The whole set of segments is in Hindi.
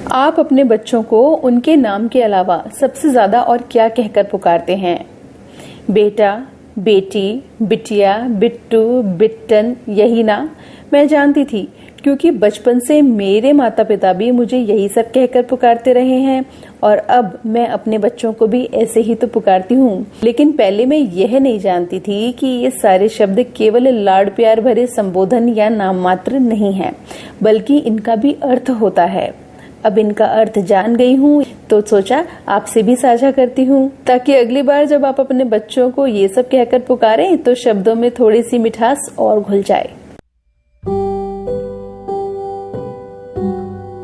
आप अपने बच्चों को उनके नाम के अलावा सबसे ज्यादा और क्या कहकर पुकारते हैं? बेटा, बेटी, बिटिया, बिट्टू, बिट्टन, यही ना? मैं जानती थी, क्योंकि बचपन से मेरे माता पिता भी मुझे यही सब कहकर पुकारते रहे हैं और अब मैं अपने बच्चों को भी ऐसे ही तो पुकारती हूँ। लेकिन पहले मैं यह नहीं जानती थी कि ये सारे शब्द केवल लाड प्यार भरे संबोधन या नाम मात्र नहीं है, बल्कि इनका भी अर्थ होता है। अब इनका अर्थ जान गई हूँ तो सोचा आपसे भी साझा करती हूँ, ताकि अगली बार जब आप अपने बच्चों को ये सब कहकर पुकारें तो शब्दों में थोड़ी सी मिठास और घुल जाए।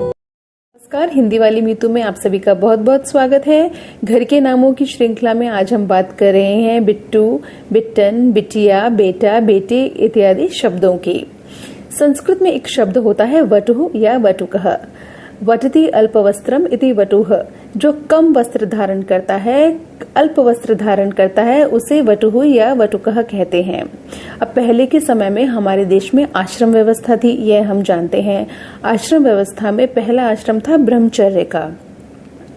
नमस्कार, हिंदी वाली मीतू में आप सभी का बहुत बहुत स्वागत है। घर के नामों की श्रृंखला में आज हम बात कर रहे हैं बिट्टू, बिट्टन, बिटिया, बेटा, बेटे इत्यादि शब्दों की। संस्कृत में एक शब्द होता है वटुः या वटुकः। वटति अल्पवस्त्रम इति वटुः, जो कम वस्त्र धारण करता है, अल्प वस्त्र धारण करता है, उसे वटुः या वटुकः कहते हैं। अब पहले के समय में हमारे देश में आश्रम व्यवस्था थी, यह हम जानते हैं। आश्रम व्यवस्था में पहला आश्रम था ब्रह्मचर्य का,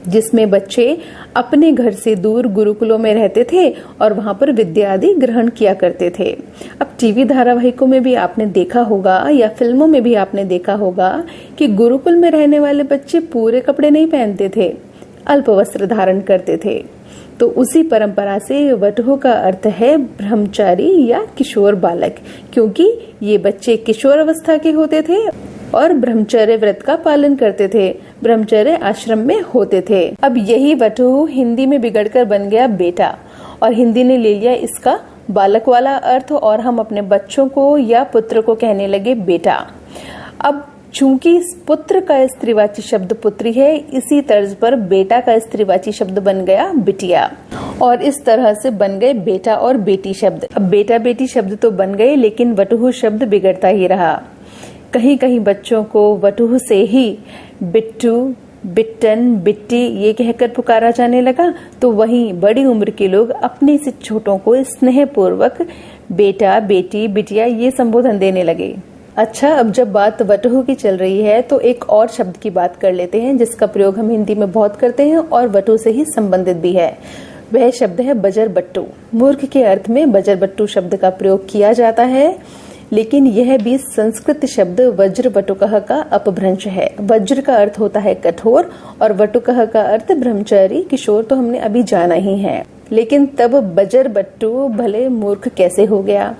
जिसमें बच्चे अपने घर से दूर गुरुकुलों में रहते थे और वहां पर विद्या आदि ग्रहण किया करते थे। अब टीवी धारावाहिकों में भी आपने देखा होगा या फिल्मों में भी आपने देखा होगा कि गुरुकुल में रहने वाले बच्चे पूरे कपड़े नहीं पहनते थे, अल्प वस्त्र धारण करते थे। तो उसी परंपरा से वटुः का अर्थ है ब्रह्मचारी या किशोर बालक, क्योंकि ये बच्चे किशोर अवस्था के होते थे और ब्रह्मचर्य व्रत का पालन करते थे, ब्रह्मचर्य आश्रम में होते थे। अब यही वटुः हिंदी में बिगड़कर बन गया बेटा, और हिंदी ने ले लिया इसका बालक वाला अर्थ और हम अपने बच्चों को या पुत्र को कहने लगे बेटा। अब चूंकि पुत्र का स्त्रीवाची शब्द पुत्री है, इसी तर्ज पर बेटा का स्त्रीवाची शब्द बन गया बिटिया, और इस तरह से बन गए बेटा और बेटी शब्द। अब बेटा बेटी शब्द तो बन गए, लेकिन वटुः शब्द बिगड़ता ही रहा। कहीं कहीं बच्चों को वटुः से ही बिट्टू, बिट्टन, बिट्टी ये कहकर पुकारा जाने लगा, तो वहीं बड़ी उम्र के लोग अपने से छोटों को स्नेह पूर्वक बेटा, बेटी, बिटिया ये संबोधन देने लगे। अच्छा, अब जब बात वटुः की चल रही है तो एक और शब्द की बात कर लेते हैं, जिसका प्रयोग हम हिंदी में बहुत करते हैं और वटुः से ही संबंधित भी है। वह शब्द है बजरबट्टू। मूर्ख के अर्थ में बजरबट्टू शब्द का प्रयोग किया जाता है, लेकिन यह भी संस्कृत शब्द वज्र वटुकः का अपभ्रंश है। वज्र का अर्थ होता है कठोर और वटुकः का अर्थ ब्रह्मचारी किशोर, तो हमने अभी जाना ही है। लेकिन तब बजरबट्टू भले मूर्ख कैसे हो गया?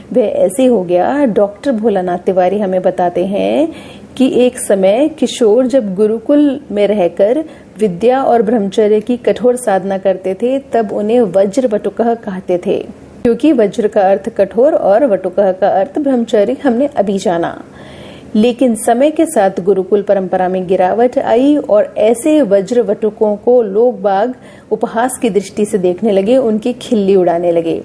वह ऐसे हो गया, डॉक्टर भोलानाथ तिवारी हमें बताते हैं कि एक समय किशोर जब गुरुकुल में रहकर विद्या और ब्रह्मचर्य की कठोर साधना करते थे, तब उन्हें वज्र वटुकः कहते थे, क्योंकि वज्र का अर्थ कठोर और वटुकः का अर्थ ब्रह्मचारी हमने अभी जाना। लेकिन समय के साथ गुरुकुल परंपरा में गिरावट आई और ऐसे वज्र वटुकों को लोग बाग उपहास की दृष्टि से देखने लगे, उनकी खिल्ली उड़ाने लगे।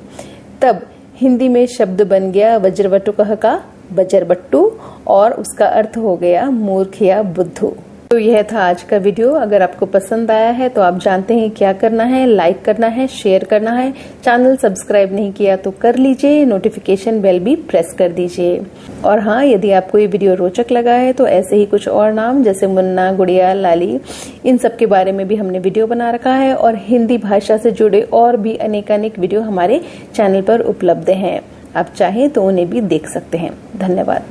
तब हिंदी में शब्द बन गया वज्र वटुकः का बजरबट्टू, और उसका अर्थ हो गया मूर्ख या बुद्धू। तो यह था आज का वीडियो। अगर आपको पसंद आया है तो आप जानते हैं क्या करना है, लाइक करना है, शेयर करना है। चैनल सब्सक्राइब नहीं किया तो कर लीजिए, नोटिफिकेशन बेल भी प्रेस कर दीजिए। और हाँ, यदि आपको ये वीडियो रोचक लगा है तो ऐसे ही कुछ और नाम जैसे मुन्ना, गुड़िया, लाली, इन सब के बारे में भी हमने वीडियो बना रखा है, और हिंदी भाषा से जुड़े और भी अनेकानेक वीडियो हमारे चैनल पर उपलब्ध हैं। आप चाहें तो उन्हें भी देख सकते हैं। धन्यवाद।